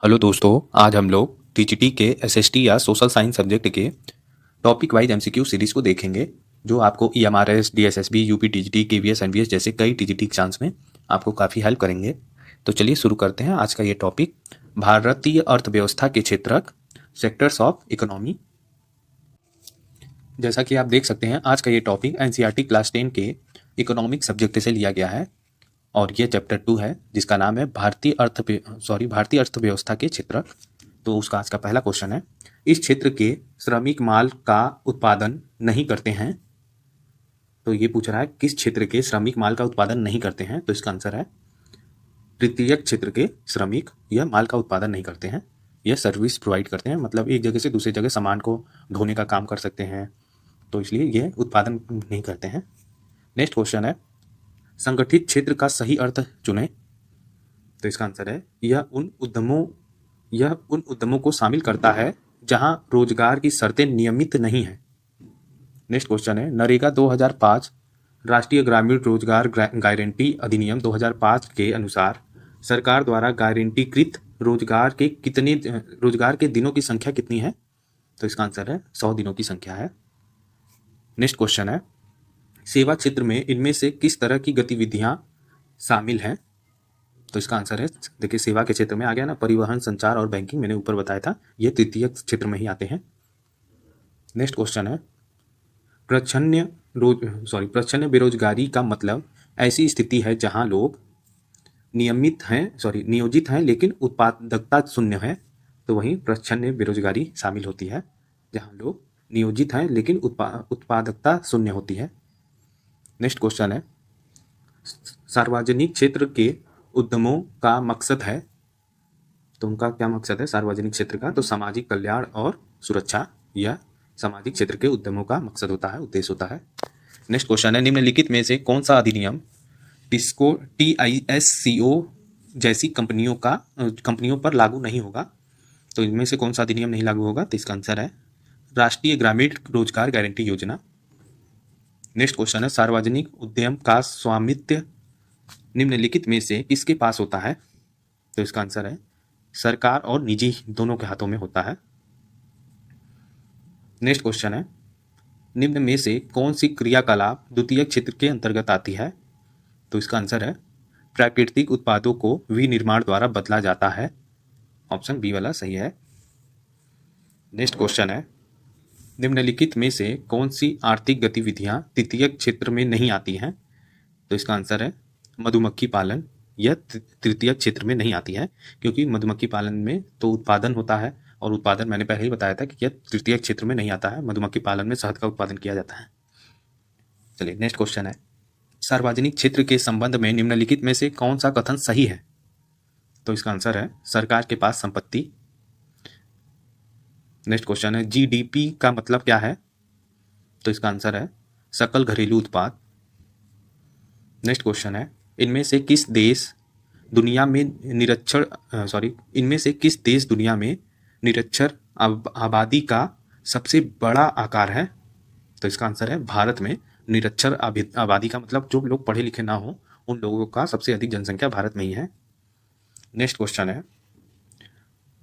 Hello दोस्तों, आज हम लोग टीजीटी के एसएसटी या सोशल साइंस सब्जेक्ट के टॉपिक वाइज एमसीक्यू सीरीज को देखेंगे, जो आपको EMRS, DSSB, UP TGT, KVS, NVS जैसे कई टीजीटी एग्जाम्स में आपको काफ़ी हेल्प करेंगे। तो चलिए शुरू करते हैं आज का ये टॉपिक, भारतीय अर्थव्यवस्था के क्षेत्रक, सेक्टर्स ऑफ इकोनॉमी। जैसा कि आप देख सकते हैं, आज का ये टॉपिक एनसीईआरटी क्लास 10 के इकोनॉमिक सब्जेक्ट से लिया गया है और ये चैप्टर 2 है, जिसका नाम है भारतीय अर्थव्यवस्था के क्षेत्रक। तो उसका आज का पहला क्वेश्चन है, इस क्षेत्र के श्रमिक माल का उत्पादन नहीं करते हैं। तो ये पूछ रहा है किस क्षेत्र के श्रमिक माल का उत्पादन नहीं करते हैं। तो इसका आंसर है तृतीयक क्षेत्र के श्रमिक यह माल का उत्पादन नहीं करते हैं, यह सर्विस प्रोवाइड करते हैं, मतलब एक जगह से दूसरी जगह सामान को ढोने का काम कर सकते हैं, तो इसलिए यह उत्पादन नहीं करते हैं। नेक्स्ट क्वेश्चन है, संगठित क्षेत्र का सही अर्थ चुनें। तो इसका आंसर है यह उन उद्यमों को शामिल करता है जहां रोजगार की शर्तें नियमित नहीं है। नेक्स्ट क्वेश्चन है, नरेगा 2005 राष्ट्रीय ग्रामीण रोजगार गारंटी अधिनियम 2005 के अनुसार सरकार द्वारा गारंटीकृत रोजगार के दिनों की संख्या कितनी है। तो इसका आंसर है 100 दिनों की संख्या है। नेक्स्ट क्वेश्चन है, सेवा क्षेत्र में इनमें से किस तरह की गतिविधियां शामिल हैं। तो इसका आंसर है, देखिए सेवा के क्षेत्र में आ गया ना, परिवहन, संचार और बैंकिंग, मैंने ऊपर बताया था, ये तृतीय क्षेत्र में ही आते हैं। नेक्स्ट क्वेश्चन है, प्रच्छन्न बेरोजगारी का मतलब ऐसी स्थिति है जहां लोग नियोजित हैं लेकिन उत्पादकता शून्य है। तो वहीं प्रच्छन्न बेरोजगारी शामिल होती है जहां लोग नियोजित हैं लेकिन उत्पादकता शून्य होती है। नेक्स्ट क्वेश्चन है, सार्वजनिक क्षेत्र के उद्यमों का मकसद है। तो उनका क्या मकसद है सार्वजनिक क्षेत्र का। तो सामाजिक कल्याण और सुरक्षा, यह सामाजिक क्षेत्र के उद्यमों का मकसद होता है, उद्देश्य होता है। नेक्स्ट क्वेश्चन है, निम्नलिखित में से कौन सा अधिनियम TISCO जैसी कंपनियों पर लागू नहीं होगा। तो इनमें से कौन सा अधिनियम नहीं लागू होगा। तो इसका आंसर है राष्ट्रीय ग्रामीण रोजगार गारंटी योजना। नेक्स्ट क्वेश्चन है, सार्वजनिक उद्यम का स्वामित्व निम्नलिखित में से किसके पास होता है। तो इसका आंसर है सरकार और निजी दोनों के हाथों में होता है। नेक्स्ट क्वेश्चन है, निम्न में से कौन सी क्रियाकलाप द्वितीय क्षेत्र के अंतर्गत आती है। तो इसका आंसर है प्राकृतिक उत्पादों को विनिर्माण द्वारा बदला जाता है। ऑप्शन बी वाला सही है। नेक्स्ट क्वेश्चन है, निम्नलिखित में से कौन सी आर्थिक गतिविधियां तृतीय क्षेत्र में नहीं आती हैं। तो इसका आंसर है मधुमक्खी पालन, यह तृतीय क्षेत्र में नहीं आती है, क्योंकि मधुमक्खी पालन में तो उत्पादन होता है, और उत्पादन मैंने पहले ही बताया था कि यह तृतीय क्षेत्र में नहीं आता है। मधुमक्खी पालन में शहद का उत्पादन किया जाता है। चलिए नेक्स्ट क्वेश्चन है, सार्वजनिक क्षेत्र के संबंध में निम्नलिखित में से कौन सा कथन सही है। तो इसका आंसर है सरकार के पास संपत्ति। नेक्स्ट क्वेश्चन है, GDP का मतलब क्या है। तो इसका आंसर है सकल घरेलू उत्पाद। नेक्स्ट क्वेश्चन है, इनमें से किस देश दुनिया में निरक्षर आबादी का सबसे बड़ा आकार है। तो इसका आंसर है भारत में निरक्षर आबादी का मतलब जो लोग पढ़े लिखे ना हो, उन लोगों का सबसे अधिक जनसंख्या भारत में ही है। नेक्स्ट क्वेश्चन है,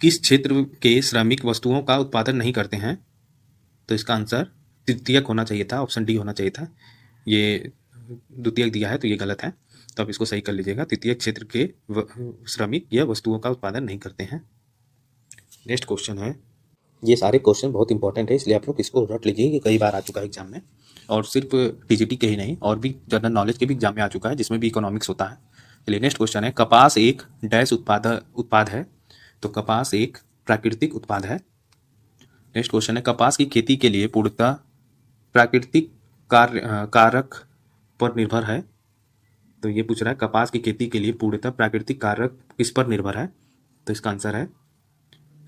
किस क्षेत्र के श्रमिक वस्तुओं का उत्पादन नहीं करते हैं। तो इसका आंसर तृतीयक होना चाहिए था, ऑप्शन डी होना चाहिए था, ये द्वितीयक दिया है तो ये गलत है, तो आप इसको सही कर लीजिएगा। तृतीय क्षेत्र के श्रमिक यह वस्तुओं का उत्पादन नहीं करते हैं। नेक्स्ट क्वेश्चन है, ये सारे क्वेश्चन बहुत इंपॉर्टेंट है, इसलिए आप लोग इसको रट लीजिए, ये कई बार आ चुका है एग्जाम में, और सिर्फ टीजीटी के ही नहीं और भी जनरल नॉलेज के भी एग्जाम में आ चुका है, जिसमें भी इकोनॉमिक्स होता है। चलिए नेक्स्ट क्वेश्चन है, कपास एक डैश उत्पाद है। तो कपास एक प्राकृतिक उत्पाद है। नेक्स्ट क्वेश्चन है, कपास की खेती के लिए पूर्णतः प्राकृतिक कारक पर निर्भर है। तो ये पूछ रहा है कपास की खेती के लिए पूर्णतः प्राकृतिक कारक किस पर निर्भर है। तो इसका आंसर है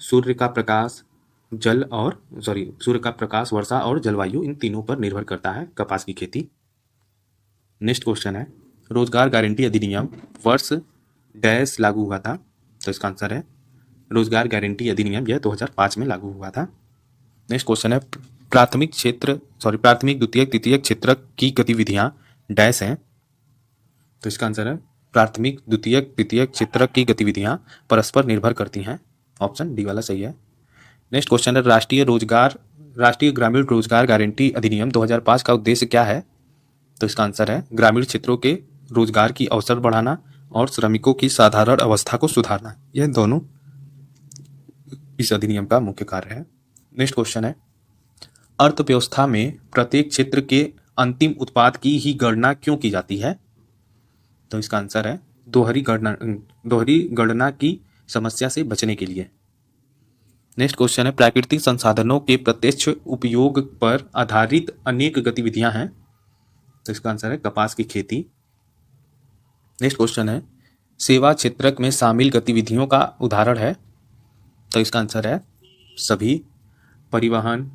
सूर्य का प्रकाश, वर्षा और जलवायु, इन तीनों पर निर्भर करता है कपास की खेती। नेक्स्ट क्वेश्चन है, रोजगार गारंटी अधिनियम वर्ष डैश लागू हुआ था। तो इसका आंसर है रोजगार गारंटी अधिनियम यह 2005 में लागू हुआ था। नेक्स्ट क्वेश्चन है, प्राथमिक, द्वितीयक, तृतीयक क्षेत्र की गतिविधियां डैश हैं। तो इसका आंसर है प्राथमिक, द्वितीयक, तृतीयक क्षेत्र की गतिविधियां परस्पर निर्भर करती हैं। ऑप्शन डी वाला सही है। नेक्स्ट क्वेश्चन है राष्ट्रीय ग्रामीण रोजगार गारंटी अधिनियम 2005 का उद्देश्य क्या है? तो इसका आंसर है ग्रामीण क्षेत्रों के रोजगार की अवसर बढ़ाना और श्रमिकों की साधारण अवस्था को सुधारना। यह दोनों इस अधिनियम का मुख्य कार्य है। नेक्स्ट क्वेश्चन है अर्थव्यवस्था में प्रत्येक क्षेत्र के अंतिम उत्पाद की ही गणना क्यों की जाती है? तो इसका आंसर है दोहरी गणना की समस्या से बचने के लिए। नेक्स्ट क्वेश्चन है प्राकृतिक संसाधनों के प्रत्यक्ष उपयोग पर आधारित अनेक गतिविधियां हैं। तो इसका आंसर है कपास की खेती। नेक्स्ट क्वेश्चन है सेवा क्षेत्र में शामिल गतिविधियों का उदाहरण है। तो इसका आंसर है सभी परिवहन।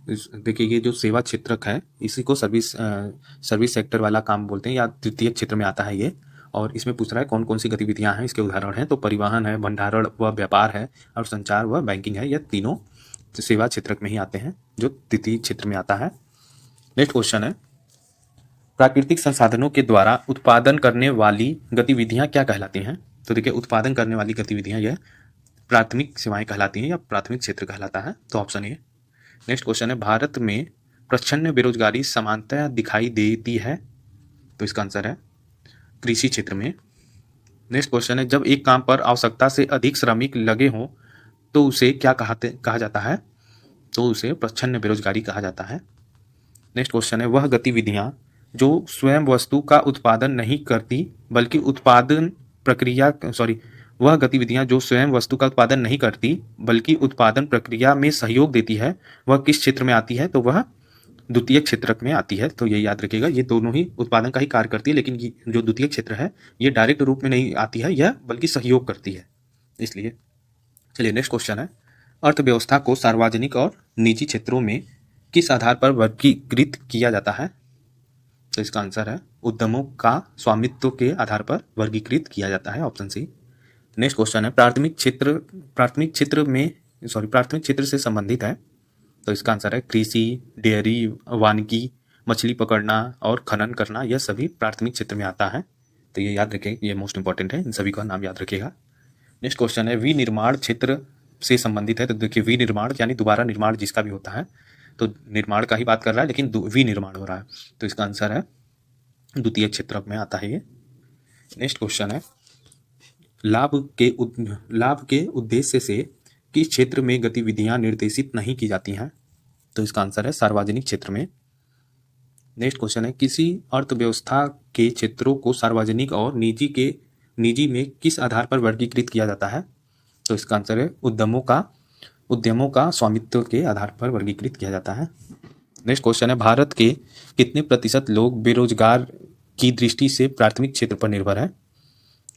देखिए ये जो सेवा क्षेत्रक है इसी को सर्विस सेक्टर वाला काम बोलते हैं या तृतीय क्षेत्र में आता है ये। और इसमें पूछ रहा है कौन कौन सी गतिविधियां हैं, इसके उदाहरण हैं। तो परिवहन है, भंडारण व व्यापार है और संचार व बैंकिंग है। यह तीनों सेवा क्षेत्रक में ही आते हैं जो तृतीय क्षेत्र में आता है। नेक्स्ट क्वेश्चन है प्राकृतिक संसाधनों के द्वारा उत्पादन करने वाली गतिविधियां क्या कहलाती हैं? तो देखिए उत्पादन करने वाली गतिविधियां यह प्राथमिक सेवाएं कहलाती हैं या प्राथमिक क्षेत्र कहलाता है। तो ऑप्शन ए। नेक्स्ट क्वेश्चन है भारत में प्रच्छन्न बेरोजगारी समानतः दिखाई देती है। तो इसका आंसर है कृषि क्षेत्र में। नेक्स्ट क्वेश्चन है जब एक काम पर आवश्यकता से अधिक श्रमिक लगे हों तो उसे क्या कहा जाता है? तो उसे प्रच्छन्न बेरोजगारी कहा जाता है। नेक्स्ट क्वेश्चन है वह गतिविधियां जो स्वयं वस्तु का उत्पादन नहीं करती बल्कि उत्पादन प्रक्रिया में सहयोग देती है वह किस क्षेत्र में आती है? तो वह द्वितीय क्षेत्र में आती है। तो ये याद रखिएगा ये दोनों ही उत्पादन का ही कार्य करती है, लेकिन ये जो द्वितीय क्षेत्र है ये डायरेक्ट रूप में नहीं आती है, यह बल्कि सहयोग करती है इसलिए। चलिए नेक्स्ट क्वेश्चन है अर्थव्यवस्था को सार्वजनिक और निजी क्षेत्रों में किस आधार पर वर्गीकृत किया जाता है? तो इसका आंसर है उद्यमों का स्वामित्व के आधार पर वर्गीकृत किया जाता है, ऑप्शन सी। नेक्स्ट क्वेश्चन है प्राथमिक क्षेत्र से संबंधित है। तो इसका आंसर है कृषि, डेयरी, वानिकी, मछली पकड़ना और खनन करना, यह सभी प्राथमिक क्षेत्र में आता है। तो ये याद रखें, ये मोस्ट इंपॉर्टेंट है, इन सभी का नाम याद रखिएगा। नेक्स्ट क्वेश्चन है विनिर्माण क्षेत्र से संबंधित है। तो देखिए विनिर्माण यानी दोबारा निर्माण जिसका भी होता है, तो निर्माण का ही बात कर रहा है लेकिन विनिर्माण हो रहा है, तो इसका आंसर है द्वितीय क्षेत्र में आता है ये। नेक्स्ट क्वेश्चन है लाभ के उद्देश्य से किस क्षेत्र में गतिविधियां निर्देशित नहीं की जाती हैं? तो इसका आंसर है सार्वजनिक क्षेत्र में। नेक्स्ट क्वेश्चन है किसी अर्थव्यवस्था के क्षेत्रों को सार्वजनिक और निजी में किस आधार पर वर्गीकृत किया जाता है? तो इसका आंसर है उद्यमों का स्वामित्व के आधार पर वर्गीकृत किया जाता है। नेक्स्ट क्वेश्चन है भारत के कितने प्रतिशत लोग बेरोजगार की दृष्टि से प्राथमिक क्षेत्र पर निर्भर है?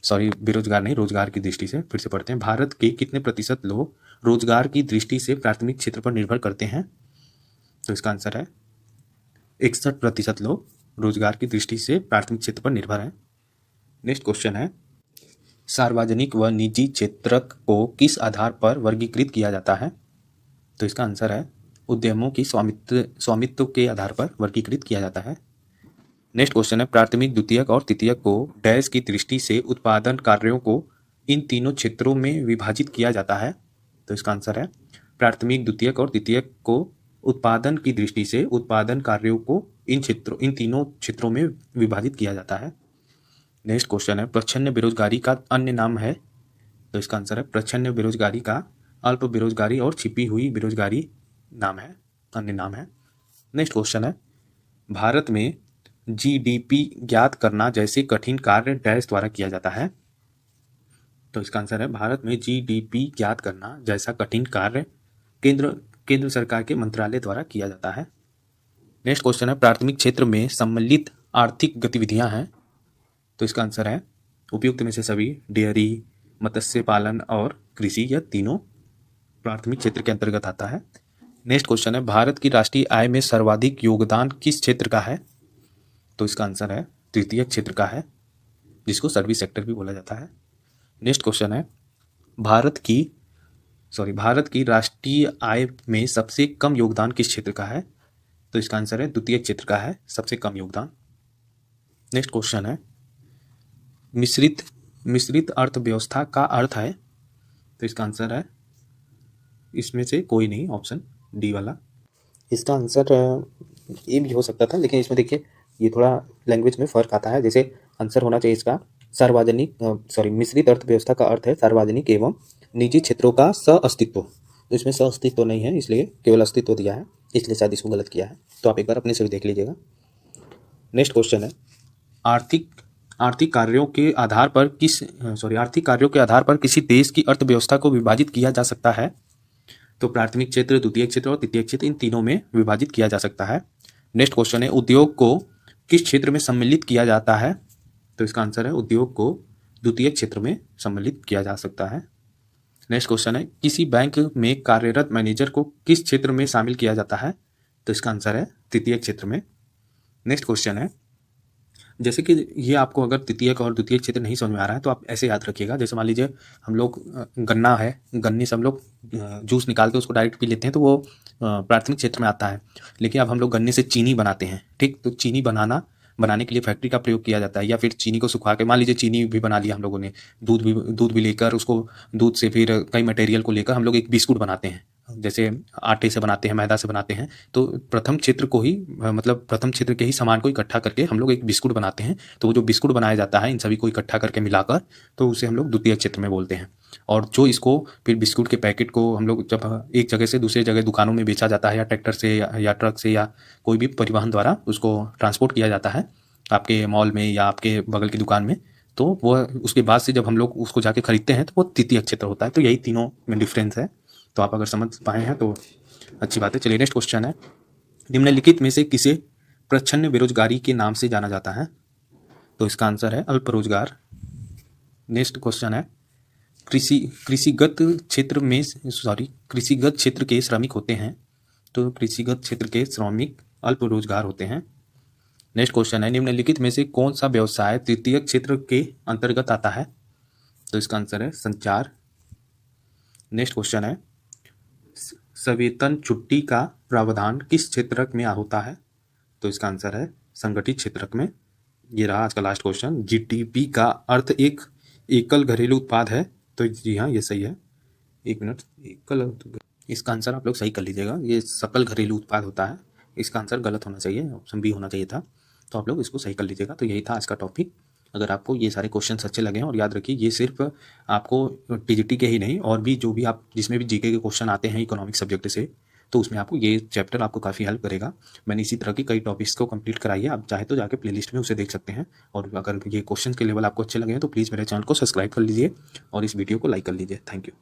बेरोजगार नहीं, रोजगार की दृष्टि से। फिर से पढ़ते हैं भारत के कितने प्रतिशत लोग रोजगार की दृष्टि से प्राथमिक क्षेत्र पर निर्भर करते हैं? तो इसका आंसर है 61% लोग रोजगार की दृष्टि से प्राथमिक क्षेत्र पर निर्भर हैं। नेक्स्ट क्वेश्चन है सार्वजनिक व निजी क्षेत्र को किस आधार पर वर्गीकृत किया जाता है? तो इसका आंसर है उद्यमों की स्वामित्व के आधार पर वर्गीकृत किया जाता है। नेक्स्ट क्वेश्चन है प्राथमिक, द्वितीयक और तृतीयक को डैश की दृष्टि से उत्पादन कार्यों को इन तीनों क्षेत्रों में विभाजित किया जाता है। तो इसका आंसर है प्राथमिक, द्वितीयक और तृतीयक को उत्पादन की दृष्टि से उत्पादन कार्यों को इन तीनों क्षेत्रों में विभाजित किया जाता है। नेक्स्ट क्वेश्चन है प्रच्छन्न बेरोजगारी का अन्य नाम है। तो इसका आंसर है प्रच्छन्न बेरोजगारी का अल्प बेरोजगारी और छिपी हुई बेरोजगारी अन्य नाम है। नेक्स्ट क्वेश्चन है भारत में जीडीपी ज्ञात करना जैसे कठिन कार्य डैश द्वारा किया जाता है। तो इसका आंसर है भारत में जीडीपी ज्ञात करना जैसा कठिन कार्य केंद्र सरकार के मंत्रालय द्वारा किया जाता है। नेक्स्ट क्वेश्चन है प्राथमिक क्षेत्र में सम्मिलित आर्थिक गतिविधियां हैं। तो इसका आंसर है उपयुक्त में से सभी, डेयरी, मत्स्य पालन और कृषि, यह तीनों प्राथमिक क्षेत्र के अंतर्गत आता है। नेक्स्ट क्वेश्चन है भारत की राष्ट्रीय आय में सर्वाधिक योगदान किस क्षेत्र का है? तो इसका आंसर है तृतीय क्षेत्र का है, जिसको सर्विस सेक्टर भी बोला जाता है। नेक्स्ट क्वेश्चन है भारत की राष्ट्रीय आय में सबसे कम योगदान किस क्षेत्र का है? तो इसका आंसर है द्वितीय क्षेत्र का है सबसे कम योगदान। नेक्स्ट क्वेश्चन है मिश्रित अर्थव्यवस्था का अर्थ है। तो इसका आंसर है इसमें से कोई नहीं, ऑप्शन डी वाला। इसका आंसर ए भी हो सकता था, लेकिन इसमें देखिए ये थोड़ा लैंग्वेज में फ़र्क आता है। जैसे आंसर होना चाहिए इसका सार्वजनिक मिश्रित अर्थव्यवस्था का अर्थ है सार्वजनिक एवं निजी क्षेत्रों का सह-अस्तित्व। तो इसमें सह-अस्तित्व नहीं है, इसलिए केवल अस्तित्व दिया है, इसलिए शायद इसको गलत किया है। तो आप एक बार अपने से भी देख लीजिएगा। नेक्स्ट क्वेश्चन है, आर्थिक आर्थिक कार्यों के आधार पर किसी देश की अर्थव्यवस्था को विभाजित किया जा सकता है। तो प्राथमिक क्षेत्र, द्वितीय क्षेत्र और तृतीय क्षेत्र, इन तीनों में विभाजित किया जा सकता है। नेक्स्ट क्वेश्चन है, उद्योग को किस क्षेत्र में सम्मिलित किया जाता है। तो इसका आंसर है उद्योग को द्वितीय क्षेत्र में सम्मिलित किया जा सकता है। नेक्स्ट क्वेश्चन है, किसी बैंक में कार्यरत मैनेजर को किस क्षेत्र में शामिल किया जाता है। तो इसका आंसर है तृतीय क्षेत्र में। नेक्स्ट क्वेश्चन है, जैसे कि ये आपको अगर तृतीयक और द्वितीय क्षेत्र नहीं समझ में आ रहा है तो आप ऐसे याद रखिएगा। जैसे मान लीजिए हम लोग गन्ना है, गन्ने से हम लोग जूस निकाल के उसको डायरेक्ट पी लेते हैं, तो वो प्राथमिक क्षेत्र में आता है। लेकिन अब हम लोग गन्ने से चीनी बनाते हैं, ठीक, तो चीनी बनाने के लिए फैक्ट्री का प्रयोग किया जाता है, या फिर चीनी को सुखा के, मान लीजिए चीनी भी बना लिया हम लोगों ने, दूध भी लेकर उसको, दूध से फिर कई मटेरियल को लेकर हम लोग एक बिस्कुट बनाते हैं। जैसे आटे से बनाते हैं, मैदा से बनाते हैं, तो प्रथम क्षेत्र को ही मतलब प्रथम क्षेत्र के ही सामान को इकट्ठा करके हम लोग एक बिस्कुट बनाते हैं। तो वो जो बिस्कुट बनाया जाता है इन सभी को इकट्ठा करके मिलाकर, तो उसे हम लोग द्वितीय क्षेत्र में बोलते हैं। और जो इसको फिर बिस्कुट के पैकेट को हम लोग जब एक जगह से दूसरे जगह दुकानों में बेचा जाता है, या ट्रैक्टर से या ट्रक से या कोई भी परिवहन द्वारा उसको ट्रांसपोर्ट किया जाता है आपके मॉल में या आपके बगल की दुकान में, तो वो उसके बाद से जब हम लोग उसको जाके खरीदते हैं तो वो तृतीय क्षेत्र होता है। तो यही तीनों में डिफरेंस है। तो आप अगर समझ पाए हैं तो अच्छी बात है। चलिए नेक्स्ट क्वेश्चन है, निम्नलिखित में से किसे प्रच्छन्न बेरोजगारी के नाम से जाना जाता है। तो इसका आंसर है अल्प रोजगार। नेक्स्ट क्वेश्चन है, कृषिगत क्षेत्र के श्रमिक होते हैं। तो कृषिगत क्षेत्र के श्रमिक अल्प रोजगार होते हैं। नेक्स्ट क्वेश्चन है, निम्नलिखित में से कौन सा व्यवसाय तृतीय क्षेत्र के अंतर्गत आता है। तो इसका आंसर है संचार। नेक्स्ट क्वेश्चन है, सवेतन छुट्टी का प्रावधान किस क्षेत्र में होता है। तो इसका आंसर है संगठित क्षेत्र में। ये रहा आज का लास्ट क्वेश्चन, जीडीपी का अर्थ एक एकल घरेलू उत्पाद है। तो जी हाँ, ये सही है। एक मिनट, इसका आंसर आप लोग सही कर लीजिएगा, ये सकल घरेलू उत्पाद होता है। इसका आंसर गलत होना चाहिए, ऑप्शन बी होना चाहिए था। तो आप लोग इसको सही कर लीजिएगा। तो यही था आज का टॉपिक। अगर आपको ये सारे क्वेश्चंस अच्छे लगे हैं, और याद रखिए ये सिर्फ आपको टीजीटी के ही नहीं, और भी जो भी आप जिसमें भी जीके के क्वेश्चन आते हैं इकोनॉमिक सब्जेक्ट से, तो उसमें आपको ये चैप्टर आपको काफ़ी हेल्प करेगा। मैंने इसी तरह की कई टॉपिक्स को कंप्लीट कराई है, आप चाहे तो जाके प्लेलिस्ट में उसे देख सकते हैं। और अगर ये क्वेश्चन के लेवल आपको अच्छे लगे हैं तो प्लीज़ मेरे चैनल को सब्सक्राइब कर लीजिए और इस वीडियो को लाइक कर लीजिए। Thank you.